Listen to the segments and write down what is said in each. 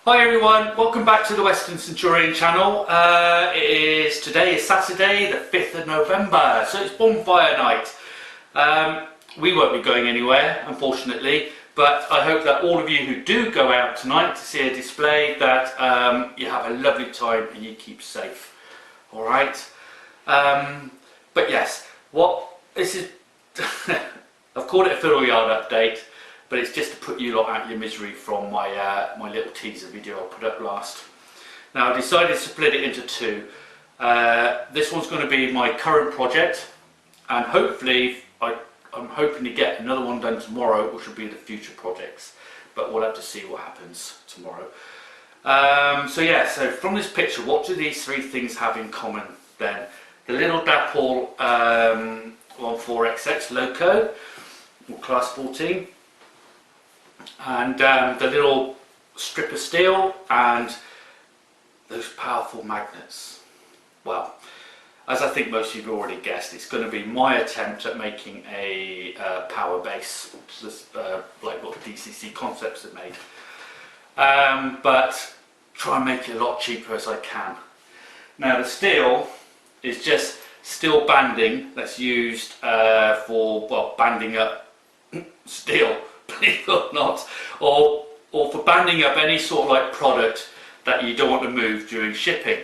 Hi everyone, welcome back to the Western Centurion channel. Today is Saturday the 5th of November, so it's bonfire night. We won't be going anywhere, unfortunately, but I hope that all of you who do go out tonight to see a display, that you have a lovely time and you keep safe. Alright? But yes, this is, I've called it a Fiddle Yard update. But it's just to put you lot out of your misery from my my little teaser video I put up last. Now I decided to split it into two. This one's going to be my current project, and hopefully I'm hoping to get another one done tomorrow, which will be the future projects. But we'll have to see what happens tomorrow. So from this picture, what do these three things have in common then? The little dapple 14XX loco, or class 14. And the little strip of steel and those powerful magnets. Well, as I think most of you have already guessed, it's going to be my attempt at making a power base, like what DCC Concepts have made, but try and make it a lot cheaper as I can. Now the steel is just steel banding that's used for banding up steel, believe it or not, or for banding up any sort of like product that you don't want to move during shipping.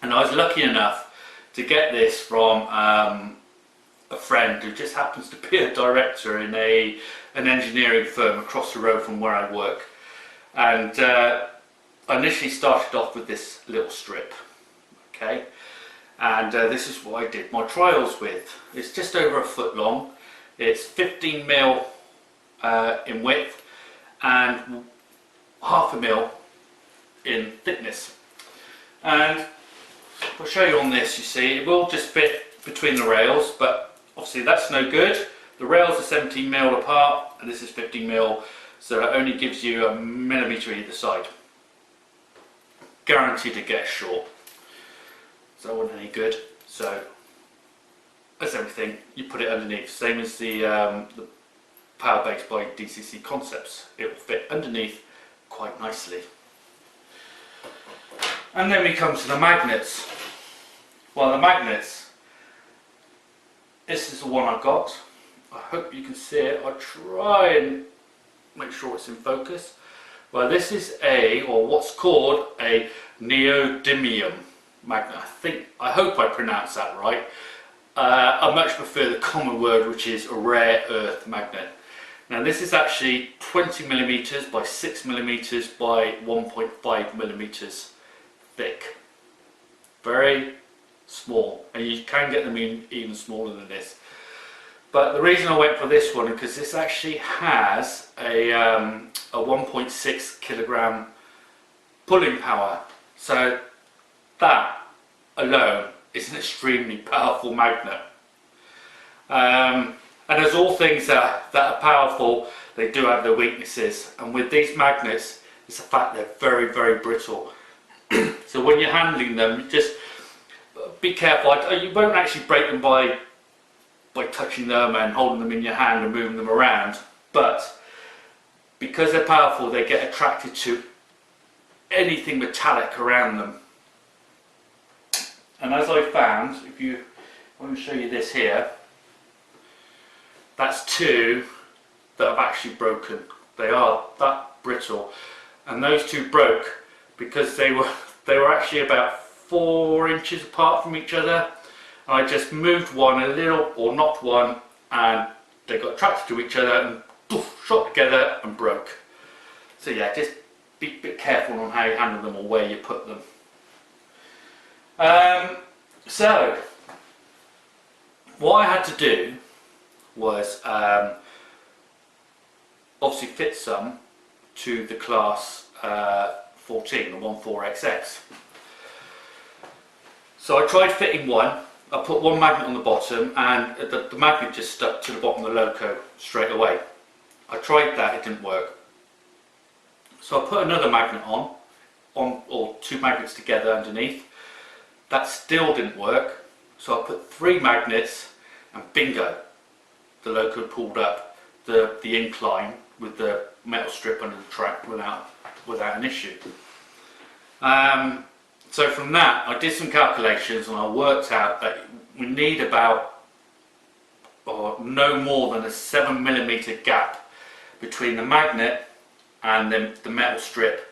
And I was lucky enough to get this from a friend who just happens to be a director in an engineering firm across the road from where I work. And I initially started off with this little strip, okay, and this is what I did my trials with. It's just over a foot long. It's 15 mil in width and half a mil in thickness. And I'll show you on this. You see, it will just fit between the rails, but obviously that's no good. The rails are 17 mil apart, and this is 15 mil, so it only gives you a millimetre either side. Guaranteed to get short. So that wasn't any good. So as everything, you put it underneath, same as the power base by DCC Concepts. It will fit underneath quite nicely. And then we come to the magnets. Well, the magnets, this is the one I've got. I hope you can see it. I'll try and make sure it's in focus. Well, this is what's called a neodymium magnet. I hope I pronounced that right. I much prefer the common word, which is a rare earth magnet. Now this is actually 20 millimeters by 6 millimeters by 1.5 millimeters thick. Very small, and you can get them even smaller than this. But the reason I went for this one is because this actually has a 1.6 kilogram pulling power. So that alone is an extremely powerful magnet. And as all things that are powerful, they do have their weaknesses. And with these magnets, it's the fact they're very, very brittle. So when you're handling them, just be careful. You won't actually break them by touching them and holding them in your hand and moving them around. But because they're powerful, they get attracted to anything metallic around them. And as I found, I want to show you this here, that's two that have actually broken. They are that brittle, and those two broke because they were actually about 4 inches apart from each other. And I just moved one a little, or knocked one, and they got attracted to each other and poof, shot together and broke. So yeah, just be a bit careful on how you handle them or where you put them. So what I had to do was obviously fit some to the class 14, the 14XX. So I tried fitting one. I put one magnet on the bottom, and the magnet just stuck to the bottom of the loco straight away. I tried that, it didn't work. So I put another magnet on or two magnets together underneath. That still didn't work, so I put 3 magnets, and bingo, the loco pulled up. The incline with the metal strip under the track went out without an issue. So from that I did some calculations and I worked out that we need about no more than a 7mm gap between the magnet and the metal strip.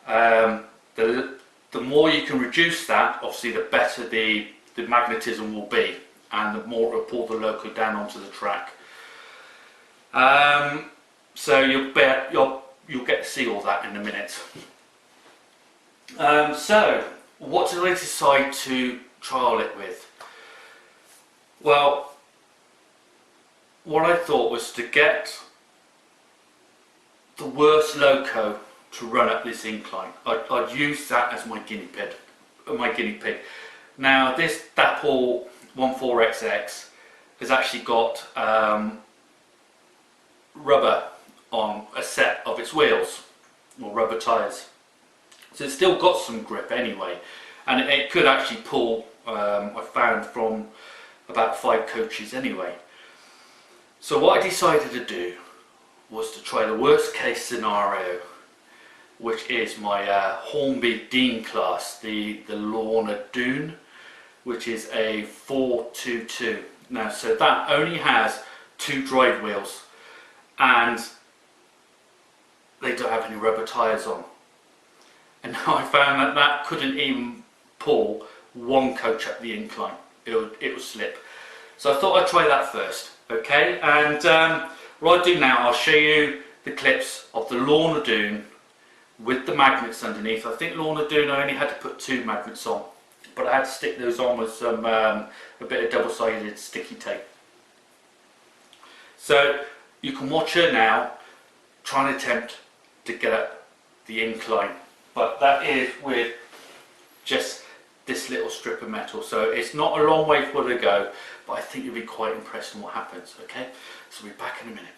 The more you can reduce that, obviously the better the magnetism will be, and the more it will pull the loco down onto the track. So you'll get to see all that in a minute. So what did I decide to trial it with? Well, what I thought was to get the worst loco to run up this incline. I'd use that as my guinea pig. Now this Dapple 14XX has actually got rubber on a set of its wheels, or rubber tyres. So it's still got some grip anyway, and it could actually pull, I found, from about 5 coaches anyway. So what I decided to do was to try the worst case scenario, which is my Hornby Dean class, the Lorna Dune, which is a 422. Now, so that only has 2 drive wheels and they don't have any rubber tyres on. And now I found that couldn't even pull 1 coach up the incline. It would slip. So I thought I'd try that first, okay? And what I'll do now, I'll show you the clips of the Lorna Dune with the magnets underneath. I think Lorna Dune I only had to put 2 magnets on, but I had to stick those on with some a bit of double-sided sticky tape. So you can watch her now trying to attempt to get up the incline, but that is with just this little strip of metal. So it's not a long way for her to go, but I think you'll be quite impressed in what happens. Okay, so we'll be back in a minute.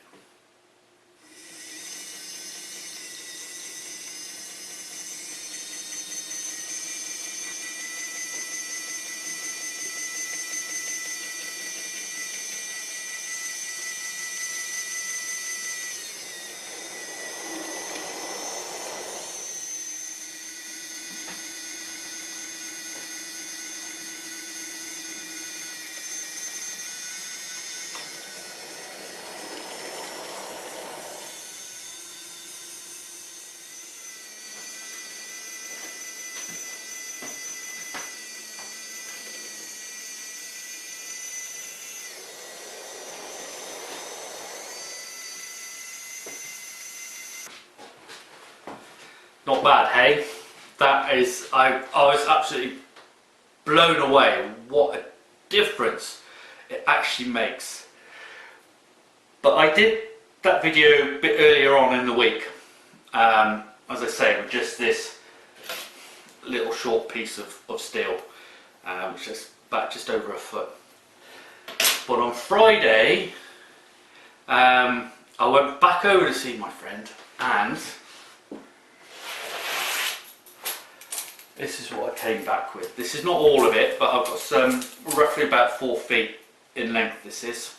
Not bad, hey? That is, I was absolutely blown away what a difference it actually makes. But I did that video a bit earlier on in the week, as I say, with just this little short piece of steel, which is about just over a foot. But on Friday, I went back over to see my friend, and this is what I came back with. This is not all of it, but I've got some, roughly about 4 feet in length this is.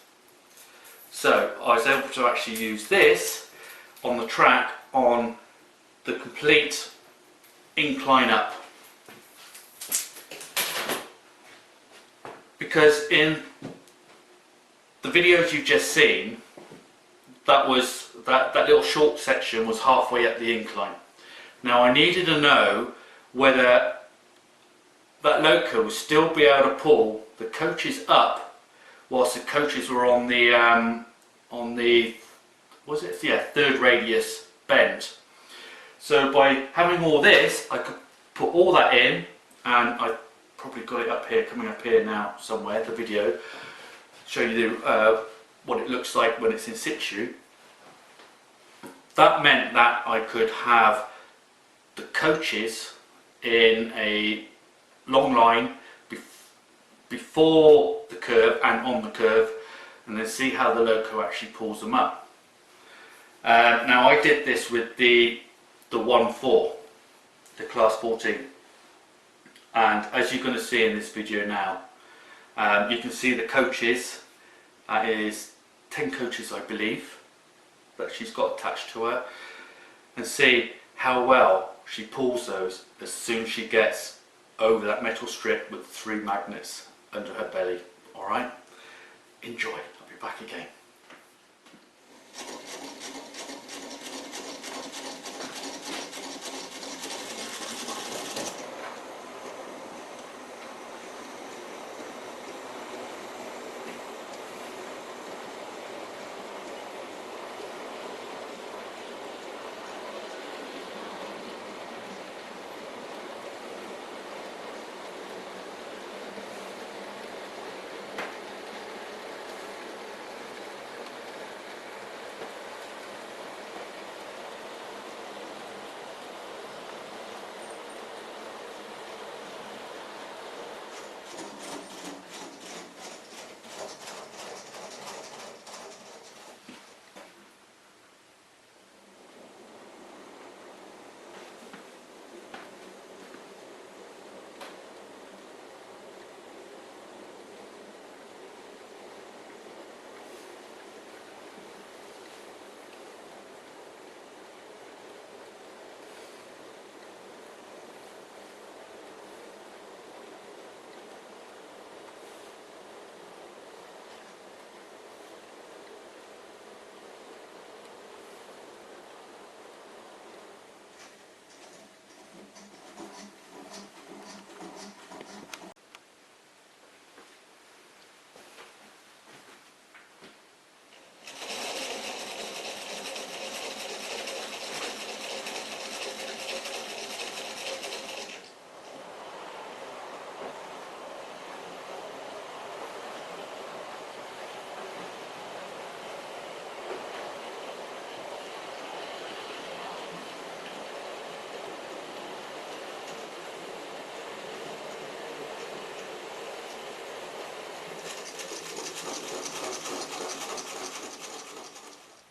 So I was able to actually use this on the track on the complete incline up. Because in the videos you've just seen, that little short section was halfway up the incline. Now I needed to know whether that loco would still be able to pull the coaches up whilst the coaches were on the was it, yeah, 3rd radius bend. So by having all this, I could put all that in, and I probably got it up here, coming up here now somewhere, the video, show you what it looks like when it's in situ. That meant that I could have the coaches in a long line before the curve and on the curve, and then see how the loco actually pulls them up. Now I did this with the 1.4, the class 14, and as you're going to see in this video now, you can see the coaches. That is 10 coaches, I believe, that she's got attached to her, and see how well she pulls those as soon as she gets over that metal strip with 3 magnets under her belly. Alright? Enjoy. I'll be back again.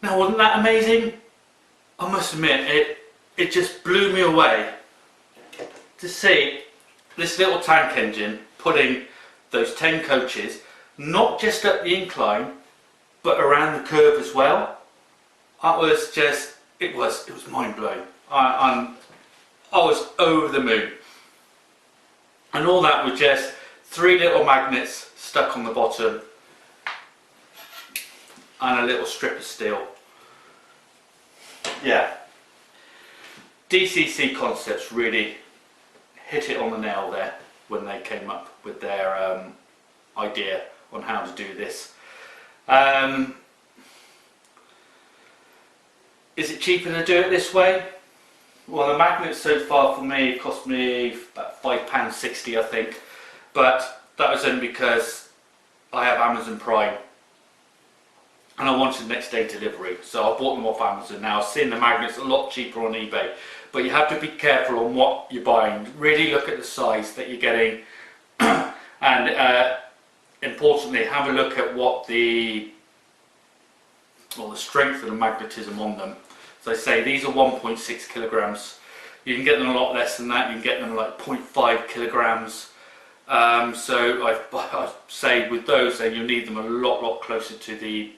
Now, wasn't that amazing? I must admit, it just blew me away to see this little tank engine putting those 10 coaches not just up the incline but around the curve as well. That was just, it was mind blowing. I was over the moon, and all that with just 3 little magnets stuck on the bottom and a little strip of steel. Yeah, DCC Concepts really hit it on the nail there when they came up with their idea on how to do this. Is it cheaper to do it this way? Well, the magnets so far for me cost me about £5.60 I think, but that was only because I have Amazon Prime and I wanted next day delivery, so I bought them off Amazon. Now I've seen the magnets a lot cheaper on eBay, but you have to be careful on what you're buying. Really look at the size that you're getting and importantly have a look at what the strength of the magnetism on them. So I say these are 1.6 kilograms. You can get them a lot less than that. You can get them like 0.5 kilograms. So I say with those, then you'll need them a lot closer to the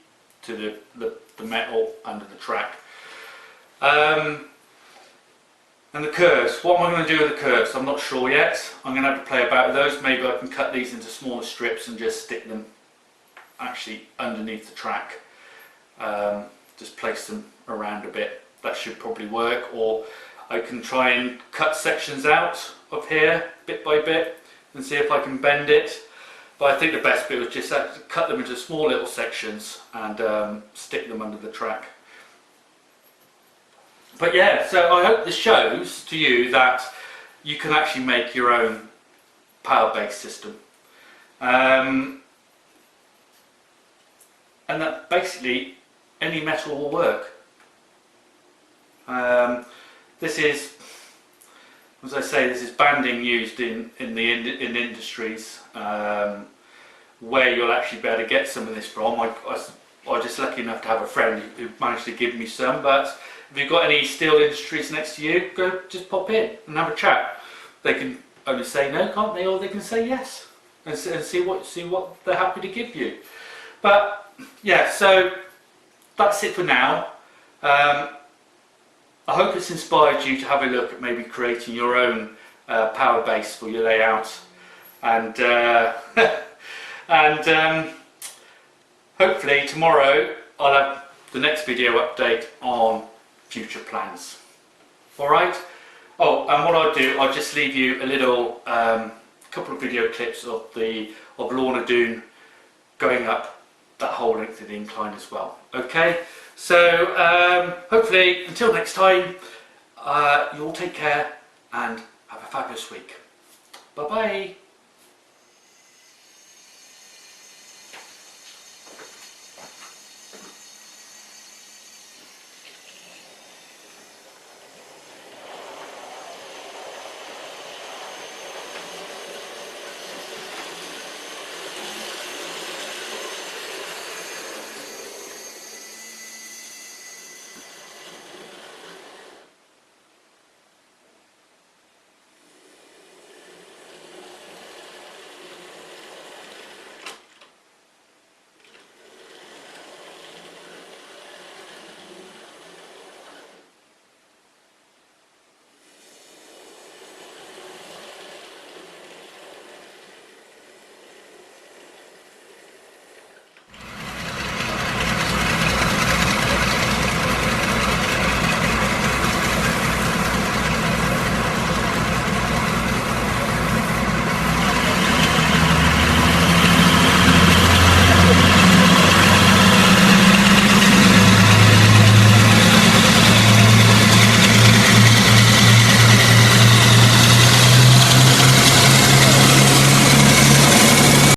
metal under the track. And the curves, what am I going to do with the curves? I'm not sure yet. I'm going to have to play about with those. Maybe I can cut these into smaller strips and just stick them actually underneath the track. Just place them around a bit. That should probably work. Or I can try and cut sections out of here bit by bit and see if I can bend it. But I think the best bit was just cut them into small little sections and stick them under the track. But yeah, so I hope this shows to you that you can actually make your own power-based system. And that basically any metal will work. This is, as I say, this is banding used in industries where you'll actually be able to get some of this from. I was just lucky enough to have a friend who managed to give me some, but if you've got any steel industries next to you, go just pop in and have a chat. They can only say no, can't they? Or they can say yes and see what they're happy to give you. But yeah, so that's it for now. I hope it's inspired you to have a look at maybe creating your own power base for your layout, and and hopefully tomorrow I'll have the next video update on future plans. Alright? Oh, and what I'll do, I'll just leave you a little couple of video clips of Lorna Doone going up that whole length of the incline as well. Okay? So hopefully until next time, you all take care and have a fabulous week. Bye bye.